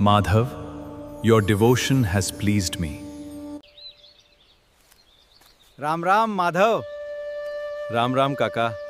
Madhav, your devotion has pleased me. Ram Ram Madhav. Ram Ram काका.